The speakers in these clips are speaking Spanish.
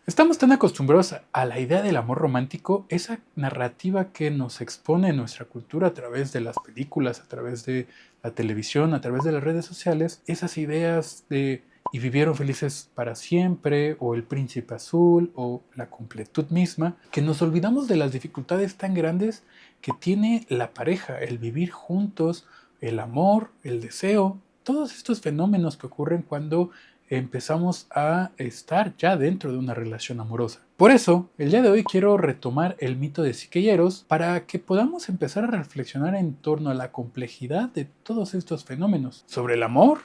Estamos tan acostumbrados a la idea del amor romántico, esa narrativa que nos expone nuestra cultura a través de las películas, a través de la televisión, a través de las redes sociales, esas ideas de y vivieron felices para siempre, o el príncipe azul, o la completud misma, que nos olvidamos de las dificultades tan grandes que tiene la pareja, el vivir juntos, el amor, el deseo, todos estos fenómenos que ocurren cuando empezamos a estar ya dentro de una relación amorosa. Por eso, el día de hoy quiero retomar el mito de Psique y Eros para que podamos empezar a reflexionar en torno a la complejidad de todos estos fenómenos, sobre el amor,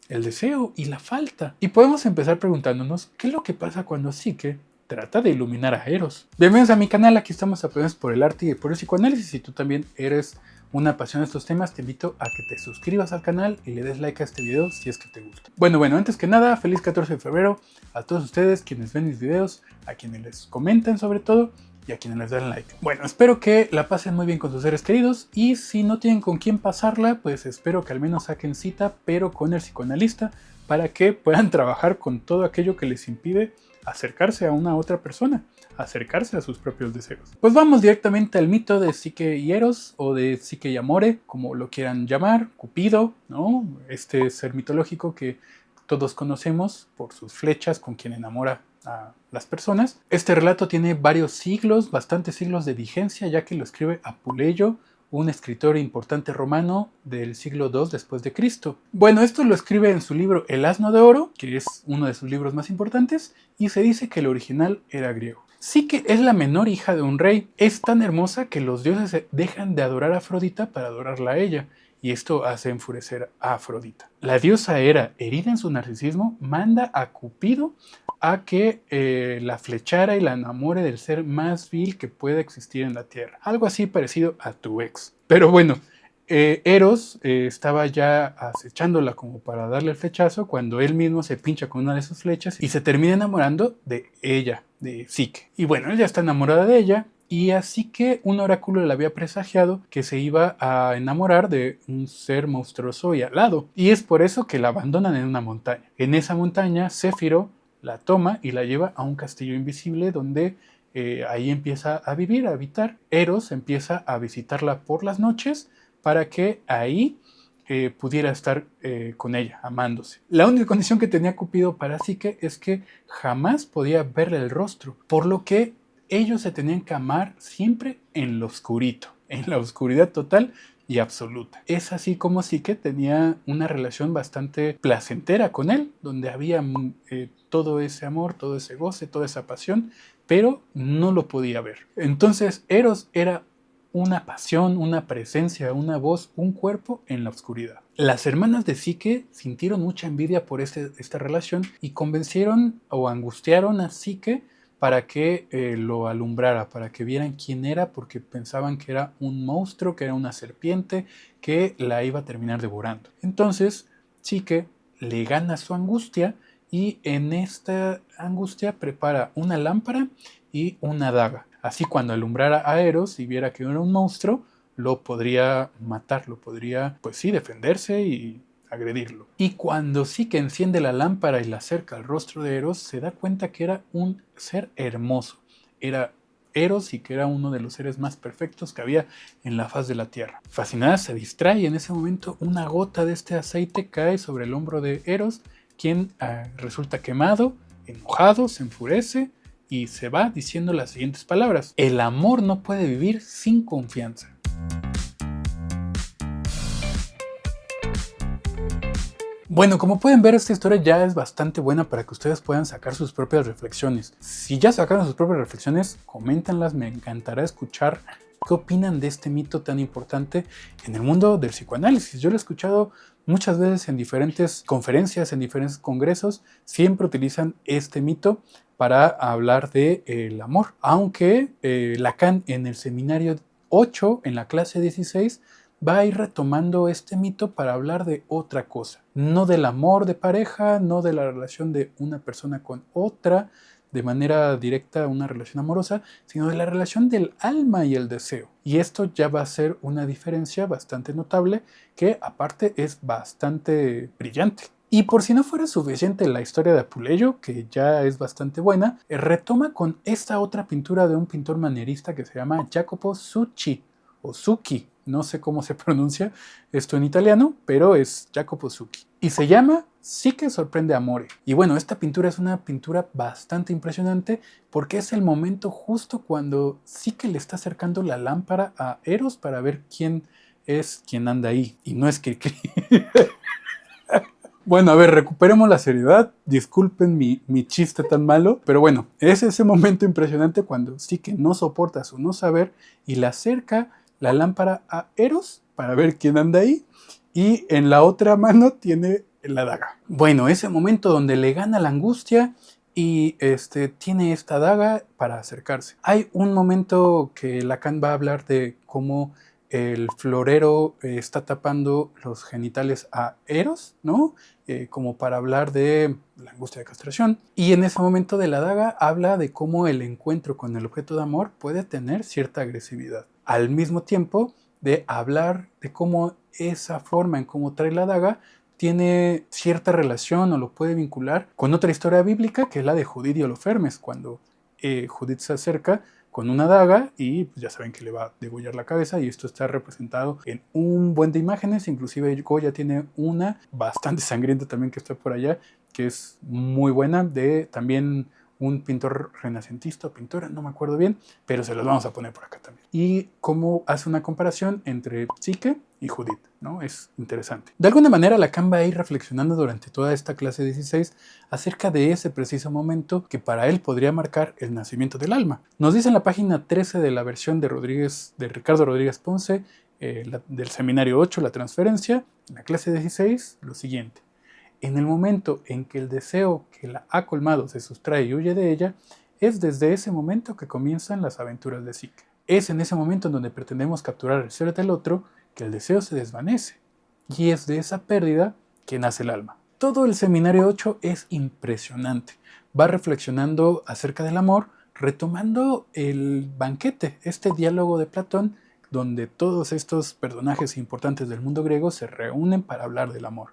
el deseo y la falta. Y podemos empezar preguntándonos qué es lo que pasa cuando Psique trata de iluminar a Eros. Bienvenidos a mi canal, aquí estamos apenas por el arte y por el psicoanálisis. Si tú también eres una pasión de estos temas, te invito a que te suscribas al canal y le des like a este video si es que te gusta. Bueno, antes que nada, feliz 14 de febrero a todos ustedes quienes ven mis videos, a quienes les comentan sobre todo y a quienes les dan like. Bueno, espero que la pasen muy bien con sus seres queridos y si no tienen con quién pasarla, pues espero que al menos saquen cita, pero con el psicoanalista, para que puedan trabajar con todo aquello que les impide acercarse a una otra persona, acercarse a sus propios deseos. Pues vamos directamente al mito de Psique y Eros, o de Psique y Amore, como lo quieran llamar, Cupido, ¿no? Este ser mitológico que todos conocemos por sus flechas con quien enamora a las personas. Este relato tiene varios siglos, bastantes siglos de vigencia, ya que lo escribe Apuleyo, un escritor importante romano del siglo II después de Cristo. Bueno, esto lo escribe en su libro El Asno de Oro, que es uno de sus libros más importantes, y se dice que el original era griego. Psique es la menor hija de un rey. Es tan hermosa que los dioses dejan de adorar a Afrodita para adorarla a ella, y esto hace enfurecer a Afrodita. La diosa Hera, herida en su narcisismo, manda a Cupido a que la flechara y la enamore del ser más vil que pueda existir en la tierra. Algo así parecido a tu ex. Pero bueno, Eros estaba ya acechándola como para darle el flechazo cuando él mismo se pincha con una de sus flechas y se termina enamorando de ella, de Psique. Y bueno, él ya está enamorada de ella. Y así que un oráculo le había presagiado que se iba a enamorar de un ser monstruoso y alado. Y es por eso que la abandonan en una montaña. En esa montaña, Céfiro la toma y la lleva a un castillo invisible donde ahí empieza a vivir, a habitar. Eros empieza a visitarla por las noches para que ahí pudiera estar con ella, amándose. La única condición que tenía Cupido para Psique es que jamás podía verle el rostro, por lo que ellos se tenían que amar siempre en lo oscurito, en la oscuridad total y absoluta. Es así como Psique tenía una relación bastante placentera con él, donde había todo ese amor, todo ese goce, toda esa pasión, pero no lo podía ver. Entonces Eros era una pasión, una presencia, una voz, un cuerpo en la oscuridad. Las hermanas de Psique sintieron mucha envidia por esta relación y convencieron o angustiaron a Psique para que lo alumbrara, para que vieran quién era, porque pensaban que era un monstruo, que era una serpiente, que la iba a terminar devorando. Entonces, Psique le gana su angustia y en esta angustia prepara una lámpara y una daga. Así cuando alumbrara a Eros y viera que era un monstruo, lo podría matar, lo podría, pues sí, defenderse y agredirlo. Y cuando Psique enciende la lámpara y la acerca al rostro de Eros, se da cuenta que era un ser hermoso. Era Eros y que era uno de los seres más perfectos que había en la faz de la tierra. Fascinada se distrae y en ese momento una gota de este aceite cae sobre el hombro de Eros, quien resulta quemado, enojado, se enfurece y se va diciendo las siguientes palabras: el amor no puede vivir sin confianza. Bueno, como pueden ver, esta historia ya es bastante buena para que ustedes puedan sacar sus propias reflexiones. Si ya sacaron sus propias reflexiones, coméntanlas, me encantará escuchar qué opinan de este mito tan importante en el mundo del psicoanálisis. Yo lo he escuchado muchas veces en diferentes conferencias, en diferentes congresos, siempre utilizan este mito para hablar del amor. Aunque Lacan en el seminario 8, en la clase 16, va a ir retomando este mito para hablar de otra cosa. No del amor de pareja, no de la relación de una persona con otra, de manera directa una relación amorosa, sino de la relación del alma y el deseo. Y esto ya va a ser una diferencia bastante notable que aparte es bastante brillante. Y por si no fuera suficiente la historia de Apuleyo, que ya es bastante buena, retoma con esta otra pintura de un pintor manierista que se llama Jacopo Zucchi, o Zucchi, no sé cómo se pronuncia esto en italiano, pero es Jacopo Zucchi. Y se llama Sí que sorprende amore. Y bueno, esta pintura es una pintura bastante impresionante porque es el momento justo cuando sí que le está acercando la lámpara a Eros para ver quién es quien anda ahí. Y no es que bueno, a ver, recuperemos la seriedad. Disculpen mi chiste tan malo. Pero bueno, es ese momento impresionante cuando sí que no soporta su no saber y le acerca la lámpara a Eros para ver quién anda ahí. Y en la otra mano tiene la daga. Bueno, ese momento donde le gana la angustia y tiene esta daga para acercarse. Hay un momento que Lacan va a hablar de cómo el florero está tapando los genitales a Eros, ¿no? Como para hablar de la angustia de castración. Y en ese momento de la daga habla de cómo el encuentro con el objeto de amor puede tener cierta agresividad. Al mismo tiempo de hablar de cómo esa forma en cómo trae la daga tiene cierta relación o lo puede vincular con otra historia bíblica que es la de Judith y Holofernes, cuando Judith se acerca con una daga y pues ya saben que le va a degollar la cabeza y esto está representado en un buen de imágenes, inclusive Goya tiene una bastante sangrienta también que está por allá, que es muy buena, de también un pintor renacentista o pintora, no me acuerdo bien, pero se los vamos a poner por acá también. Y cómo hace una comparación entre Psique y Judith, ¿no? Es interesante. De alguna manera Lacan va a ir reflexionando durante toda esta clase 16 acerca de ese preciso momento que para él podría marcar el nacimiento del alma. Nos dice en la página 13 de la versión de Ricardo Rodríguez Ponce, del seminario 8, la transferencia, en la clase 16, lo siguiente. En el momento en que el deseo que la ha colmado se sustrae y huye de ella, es desde ese momento que comienzan las aventuras de Psique. Es en ese momento en donde pretendemos capturar el ser del otro que el deseo se desvanece. Y es de esa pérdida que nace el alma. Todo el seminario 8 es impresionante. Va reflexionando acerca del amor, retomando el banquete, este diálogo de Platón, donde todos estos personajes importantes del mundo griego se reúnen para hablar del amor.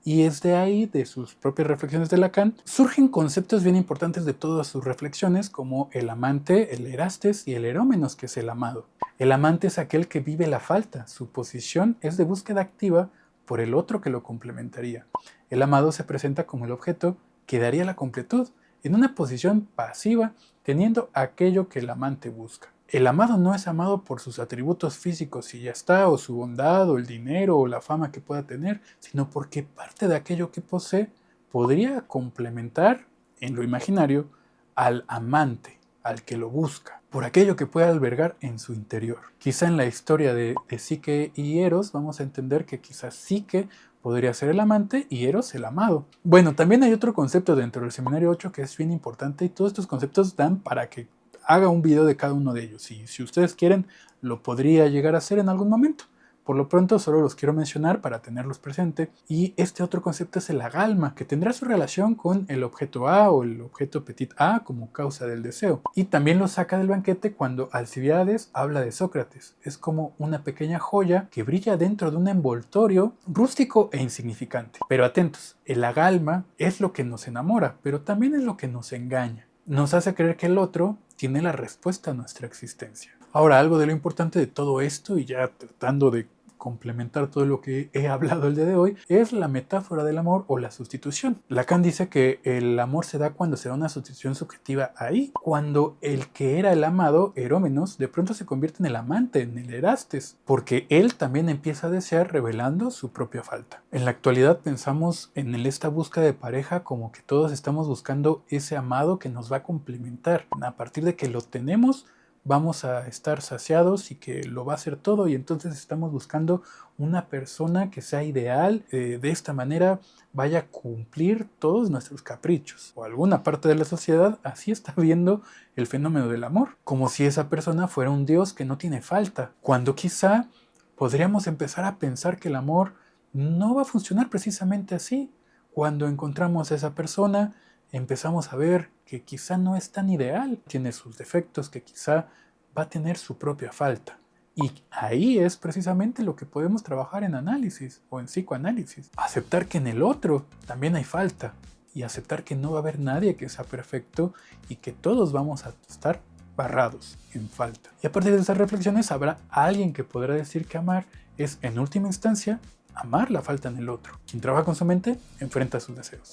Y es de ahí, de sus propias reflexiones de Lacan, surgen conceptos bien importantes de todas sus reflexiones, como el amante, el erastes y el erómenos, que es el amado. El amante es aquel que vive la falta, su posición es de búsqueda activa por el otro que lo complementaría. El amado se presenta como el objeto que daría la completud, en una posición pasiva, teniendo aquello que el amante busca. El amado no es amado por sus atributos físicos y ya está, o su bondad, o el dinero, o la fama que pueda tener, sino porque parte de aquello que posee podría complementar, en lo imaginario, al amante, al que lo busca, por aquello que puede albergar en su interior. Quizá en la historia de Psique y Eros vamos a entender que quizás Psique podría ser el amante y Eros el amado. Bueno, también hay otro concepto dentro del seminario 8 que es bien importante y todos estos conceptos dan para que haga un video de cada uno de ellos y si ustedes quieren lo podría llegar a hacer en algún momento. Por lo pronto solo los quiero mencionar para tenerlos presente. Y este otro concepto es el agalma, que tendrá su relación con el objeto A o el objeto petit a como causa del deseo. Y también lo saca del banquete cuando Alcibiades habla de Sócrates. Es como una pequeña joya que brilla dentro de un envoltorio rústico e insignificante. Pero atentos, el agalma es lo que nos enamora, pero también es lo que nos engaña. Nos hace creer que el otro tiene la respuesta a nuestra existencia. Ahora, algo de lo importante de todo esto, y ya tratando de complementar todo lo que he hablado el día de hoy, es la metáfora del amor o la sustitución. Lacan dice que el amor se da cuando se da una sustitución subjetiva ahí, cuando el que era el amado, Erómenos, de pronto se convierte en el amante, en el erastes, porque él también empieza a desear revelando su propia falta. En la actualidad pensamos en esta búsqueda de pareja como que todos estamos buscando ese amado que nos va a complementar. A partir de que lo tenemos, vamos a estar saciados y que lo va a hacer todo y entonces estamos buscando una persona que sea ideal, de esta manera vaya a cumplir todos nuestros caprichos o alguna parte de la sociedad así está viendo el fenómeno del amor, como si esa persona fuera un Dios que no tiene falta, cuando quizá podríamos empezar a pensar que el amor no va a funcionar precisamente así. Cuando encontramos a esa persona empezamos a ver que quizá no es tan ideal, tiene sus defectos, que quizá va a tener su propia falta. Y ahí es precisamente lo que podemos trabajar en análisis o en psicoanálisis. Aceptar que en el otro también hay falta y aceptar que no va a haber nadie que sea perfecto y que todos vamos a estar barrados en falta. Y a partir de esas reflexiones habrá alguien que podrá decir que amar es, en última instancia, amar la falta en el otro. Quien trabaja con su mente enfrenta sus deseos.